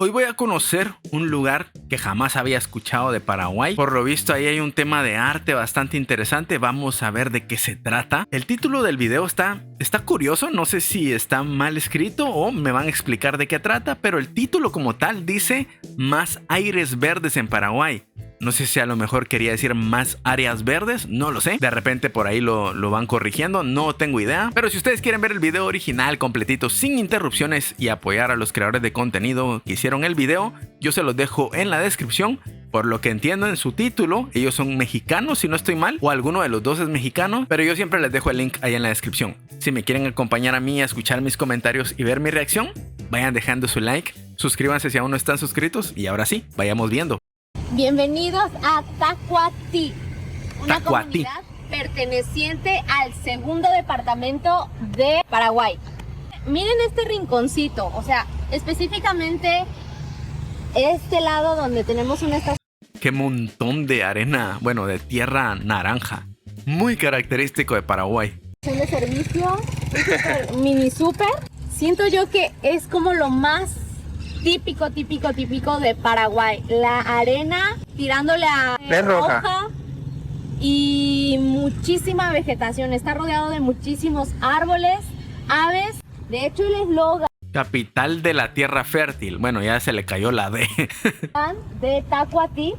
Hoy voy a conocer un lugar que jamás había escuchado de Paraguay. Por lo visto ahí hay un tema de arte bastante interesante. Vamos a ver de qué se trata. El título del video está curioso. No sé si está mal escrito o me van a explicar de qué trata. Pero el título como tal dice Más aires verdes en Paraguay. No sé si a lo mejor quería decir más áreas verdes, no lo sé. De repente por ahí lo van corrigiendo, no tengo idea. Pero si ustedes quieren ver el video original completito sin interrupciones y apoyar a los creadores de contenido que hicieron el video, yo se los dejo en la descripción. Por lo que entiendo en su título, ellos son mexicanos si no estoy mal, o alguno de los dos es mexicano, pero yo siempre les dejo el link ahí en la descripción. Si me quieren acompañar a mí a escuchar mis comentarios y ver mi reacción, vayan dejando su like, suscríbanse si aún no están suscritos y ahora sí, vayamos viendo. Bienvenidos a Tacuatí, una comunidad perteneciente al segundo departamento de Paraguay. Miren este rinconcito, o sea, específicamente este lado donde tenemos una estación. Qué montón de arena, bueno, de tierra naranja, muy característico de Paraguay. De servicio, un mini super. Siento yo que es como lo más típico de Paraguay. La arena tirándole a roja y muchísima vegetación. Está rodeado de muchísimos árboles, aves. De hecho, el eslogan Capital de la tierra fértil. Bueno, ya se le cayó la D. de Tacuatí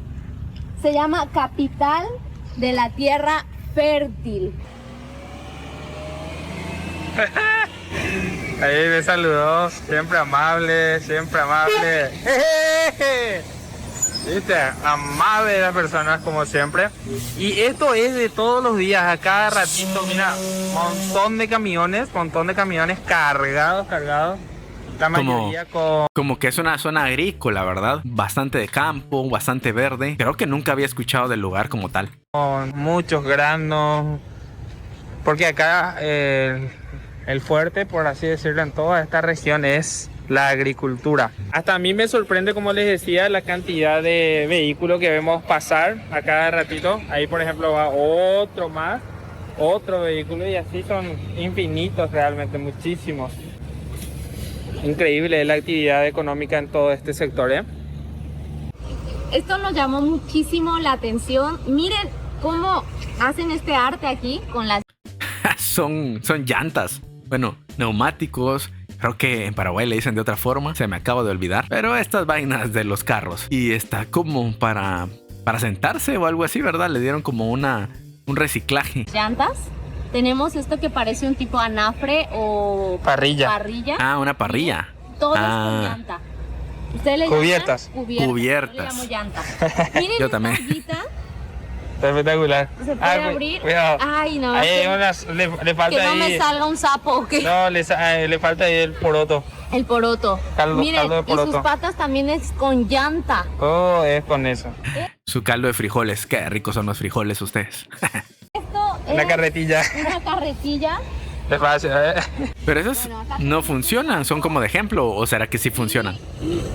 se llama Capital de la tierra fértil. Ahí me saludó, siempre amable, siempre amable. ¿Viste? Amable las personas como siempre. Y esto es de todos los días, a cada ratito, mira, montón de camiones cargados. La mayoría como que es una zona agrícola, ¿verdad? Bastante de campo, bastante verde. Creo que nunca había escuchado del lugar como tal. con muchos granos. Porque acá el fuerte, por así decirlo, en toda esta región es la agricultura. Hasta a mí me sorprende, como les decía, la cantidad de vehículos que vemos pasar a cada ratito. Ahí, por ejemplo, va otro vehículo, y así son infinitos realmente, muchísimos. Increíble la actividad económica en todo este sector, ¿eh? Esto nos llamó muchísimo la atención. Miren cómo hacen este arte aquí con las... son llantas. Bueno, neumáticos. Creo que en Paraguay le dicen de otra forma. Se me acaba de olvidar. Pero estas vainas de los carros. Y está como para sentarse o algo así, ¿verdad? Le dieron como un reciclaje. llantas. Tenemos esto que parece un tipo anafre o Parrilla. Ah, una parrilla. Todo es con llanta. ¿Ustedes le Cubiertas. llaman? Cubiertas. Yo le llamo llanta. Miren Yo esta también. ollita. Está espectacular. Se puede abrir. Cuidado. Ay, no. Ahí que, le falta que no ahí. me salga un sapo, ¿o qué? No, le falta ahí el poroto. El poroto. Caldo de Y poroto. sus patas también es con llanta. Oh, es con eso. Su caldo de frijoles. Qué ricos son los frijoles ustedes. Esto es Una carretilla. una carretilla. Es fácil, ¿eh? Pero esos Bueno, acá no funcionan. ¿Son como de ejemplo? ¿O será que sí funcionan?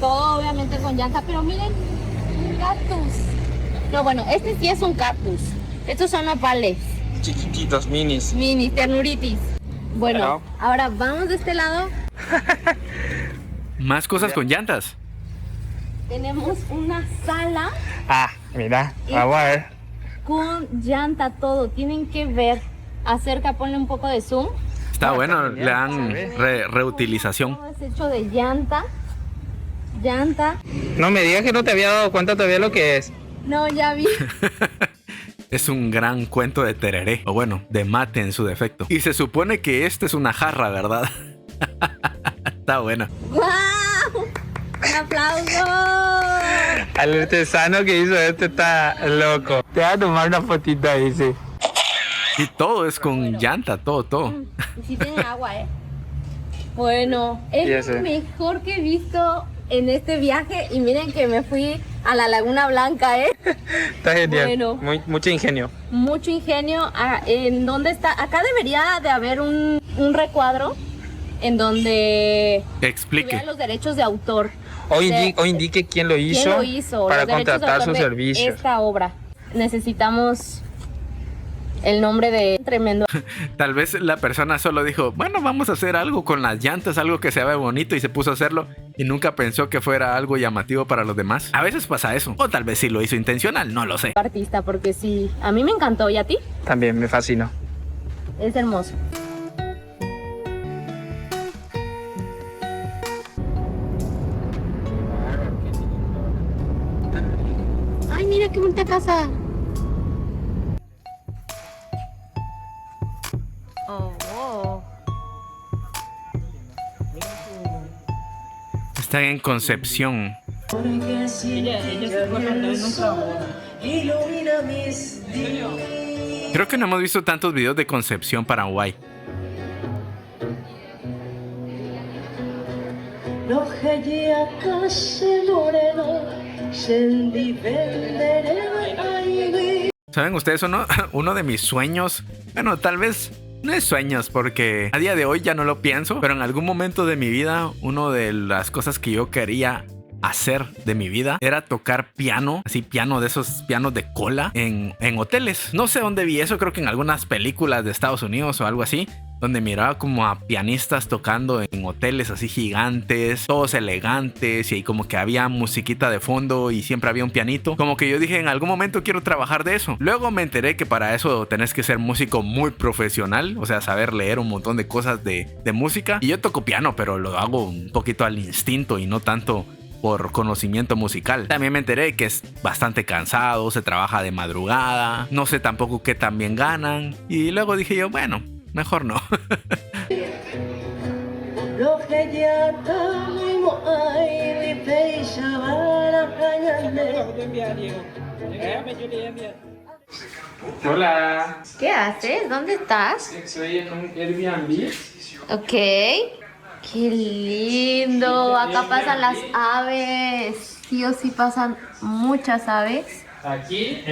Todo obviamente con llanta, pero miren, un cactus. No, bueno, este sí es un cactus. Estos son nopales, Chiquititos, minis. mini ternuritis. Bueno, Bueno. ahora vamos de este lado. Más cosas con llantas. Tenemos una sala Ah, mira, vamos a ver. con llanta todo. Tienen que ver. Acerca, ponle un poco de zoom. Está bueno. genial, Le dan se ve. reutilización. Todo es hecho de llanta. Llanta. No me digas que no te había dado cuenta todavía lo que es. No, ya vi. Es un gran cuento de tereré. O bueno, de mate en su defecto. Y se supone que esta es una jarra, ¿verdad? Está buena. ¡Guau! ¡Un aplauso! Al artesano que hizo esto está loco. Te voy a tomar una fotita ahí, sí. Y todo es con llanta, todo. Y sí tiene agua, ¿eh? Bueno, es Ya sé. lo mejor que he visto en este viaje. Y miren que me fui a la Laguna Blanca, ¿eh? Está genial. Bueno. Mucho ingenio. Mucho ingenio. ¿En dónde está? Acá debería de haber un recuadro en donde Explique. tuviera los derechos de autor. O indique quién lo hizo, ¿Quién lo hizo? para Los derechos de contratar autor sus de servicios. esta obra. Necesitamos el nombre de tremendo. Tal vez la persona solo dijo, bueno, vamos a hacer algo con las llantas, algo que se vea bonito, y se puso a hacerlo y nunca pensó que fuera algo llamativo para los demás. A veces pasa eso, o tal vez sí lo hizo intencional, no lo sé. Artista, porque sí, a mí me encantó. ¿Y a ti? También me fascinó. Es hermoso. Ay, mira qué bonita casa. Oh. Están en Concepción. Creo que no hemos visto tantos videos de Concepción, Paraguay. ¿Saben ustedes uno de mis sueños? Bueno, tal vez no es sueños, porque a día de hoy ya no lo pienso, pero en algún momento de mi vida, una de las cosas que yo quería hacer de mi vida era tocar piano, así piano de esos pianos de cola en hoteles. No sé dónde vi eso, creo que en algunas películas de Estados Unidos o algo así, donde miraba como a pianistas tocando en hoteles así gigantes, todos elegantes, y ahí como que había musiquita de fondo y siempre había un pianito. Como que yo dije, en algún momento quiero trabajar de eso. Luego me enteré que para eso tenés que ser músico muy profesional, o sea, saber leer un montón de cosas de música. Y yo toco piano, pero lo hago un poquito al instinto y no tanto por conocimiento musical. También me enteré que es bastante cansado, se trabaja de madrugada, no sé tampoco qué tan bien ganan. Y luego dije yo, bueno, mejor no. Hola. ¿Qué haces? ¿Dónde estás? Estoy en un Airbnb. Ok. Qué lindo. Acá pasan las aves. Sí o sí pasan muchas aves. Aquí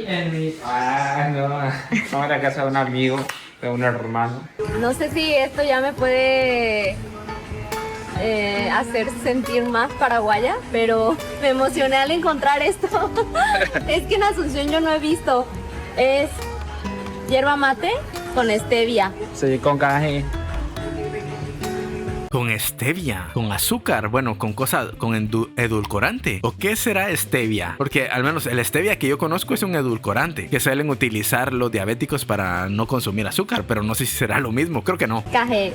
en mi... Ah, no. Vamos a la casa de un amigo, de un hermano. No sé si esto ya me puede hacer sentir más paraguaya, pero me emocioné al encontrar esto. Es que en Asunción yo no he visto. Es yerba mate con stevia. Sí, con café. Con stevia, con azúcar, bueno, con edulcorante. ¿O qué será stevia? Porque al menos el stevia que yo conozco es un edulcorante que suelen utilizar los diabéticos para no consumir azúcar, pero no sé si será lo mismo, creo que no. Café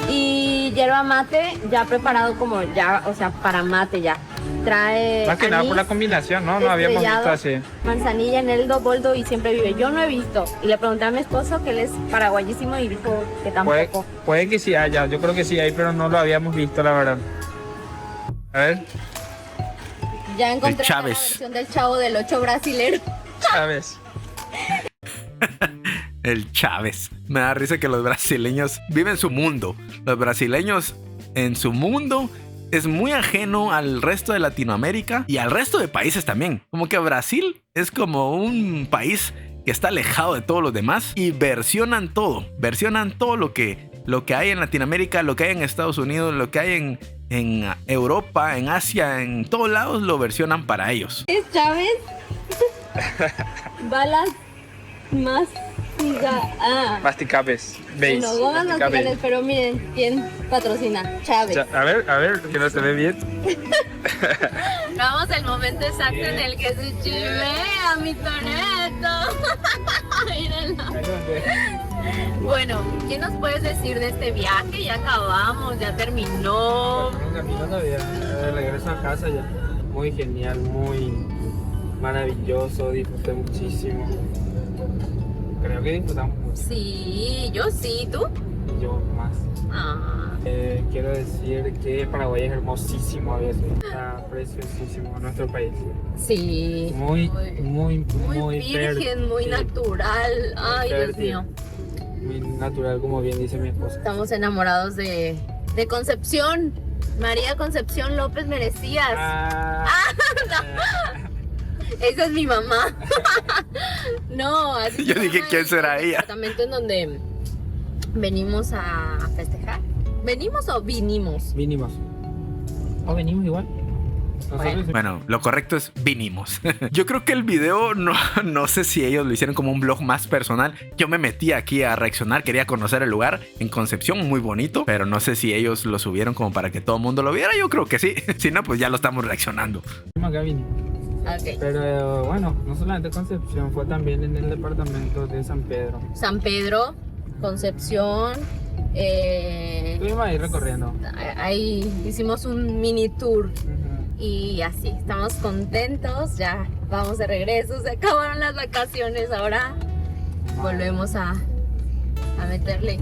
y yerba mate ya preparado como ya, o sea, para mate ya. Trae más que nada anís, por la combinación, ¿no? No habíamos visto así. Manzanilla, eneldo, boldo y siempre vive. Yo no he visto. Y le pregunté a mi esposo, que él es paraguayísimo, y dijo que tampoco. Puede que sí haya, yo creo que sí hay, pero no lo habíamos visto, la verdad. A ver. Ya encontré El la Chávez. versión del Chavo del 8 brasilero. Chávez. El Chávez. Me da risa que los brasileños viven su mundo. Los brasileños en su mundo es muy ajeno al resto de Latinoamérica y al resto de países también. Como que Brasil es como un país que está alejado de todos los demás y versionan todo lo que hay en Latinoamérica, lo que hay en Estados Unidos, lo que hay en Europa, en Asia, en todos lados lo versionan para ellos. ¿Es Chávez? Balas más... Masticapes. Bueno, gomas naturales, pero miren quién patrocina. Chávez. A ver, que no se ve bien. Vamos al momento exacto en el que se chivea mi Toretto. Mírenlo. Bueno, ¿qué nos puedes decir de este viaje? Ya acabamos, ya terminó. Regreso a casa ya. Muy genial, muy maravilloso, disfruté muchísimo. Creo que disfrutamos mucho. Sí, yo sí, ¿tú? Y yo más. Ah. Quiero decir que Paraguay es hermosísimo a veces. Está preciosísimo nuestro país. Sí. Muy virgen, fértil, muy natural. Ay, fértil. Dios mío. Muy natural, como bien dice mi esposa. Estamos enamorados de Concepción. María Concepción López Merecías. No. Esa es mi mamá. No, así Yo dije, ¿quién será ella? Departamento en donde venimos a festejar. ¿Venimos o vinimos? Vinimos. ¿O venimos igual? Bueno, lo correcto es vinimos. Yo creo que el video no sé si ellos lo hicieron como un vlog más personal. Yo me metí aquí a reaccionar, quería conocer el lugar en Concepción, muy bonito, pero no sé si ellos lo subieron como para que todo el mundo lo viera. Yo creo que sí. Si no, pues ya lo estamos reaccionando. Okay. Pero bueno, no solamente Concepción, fue también en el departamento de San Pedro. San Pedro, Concepción. Estuvimos ahí recorriendo. Ahí hicimos un mini tour. Y así, estamos contentos. Ya vamos de regreso. Se acabaron las vacaciones. Ahora volvemos a meterle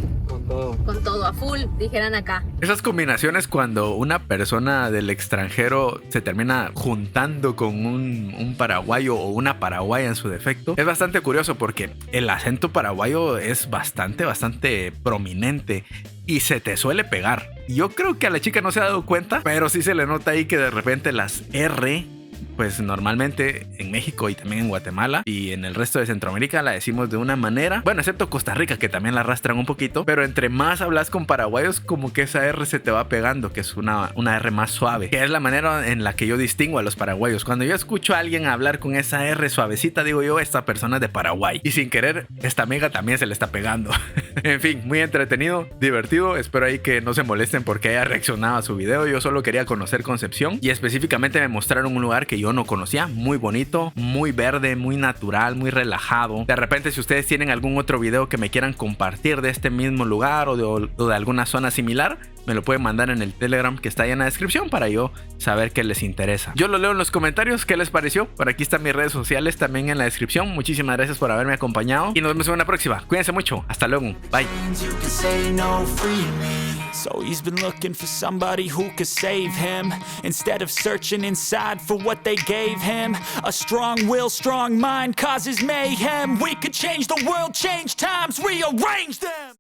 con todo a full, dijeran acá. Esas combinaciones cuando una persona del extranjero se termina juntando con un paraguayo o una paraguaya en su defecto, es bastante curioso porque el acento paraguayo es bastante prominente y se te suele pegar. Yo creo que a la chica no se ha dado cuenta, pero sí se le nota ahí que de repente las R, pues normalmente en México y también en Guatemala y en el resto de Centroamérica la decimos de una manera, bueno, excepto Costa Rica que también la arrastran un poquito, pero entre más hablas con paraguayos como que esa R se te va pegando, que es una R más suave, que es la manera en la que yo distingo a los paraguayos. Cuando yo escucho a alguien hablar con esa R suavecita, digo yo, esta persona es de Paraguay, y sin querer esta amiga también se le está pegando. En fin, muy entretenido, divertido. Espero ahí que no se molesten porque haya reaccionado a su video. Yo solo quería conocer Concepción y específicamente me mostraron un lugar que yo no conocía, muy bonito, muy verde, muy natural, muy relajado. De repente, si ustedes tienen algún otro video que me quieran compartir de este mismo lugar o de alguna zona similar, me lo pueden mandar en el Telegram que está ahí en la descripción para yo saber qué les interesa. Yo lo leo en los comentarios, qué les pareció. Por aquí están mis redes sociales también en la descripción. Muchísimas gracias por haberme acompañado y nos vemos en una próxima. Cuídense mucho, hasta luego, bye. So he's been looking for somebody who could save him, instead of searching inside for what they gave him. A strong will, strong mind causes mayhem. We could change the world, change times, rearrange them.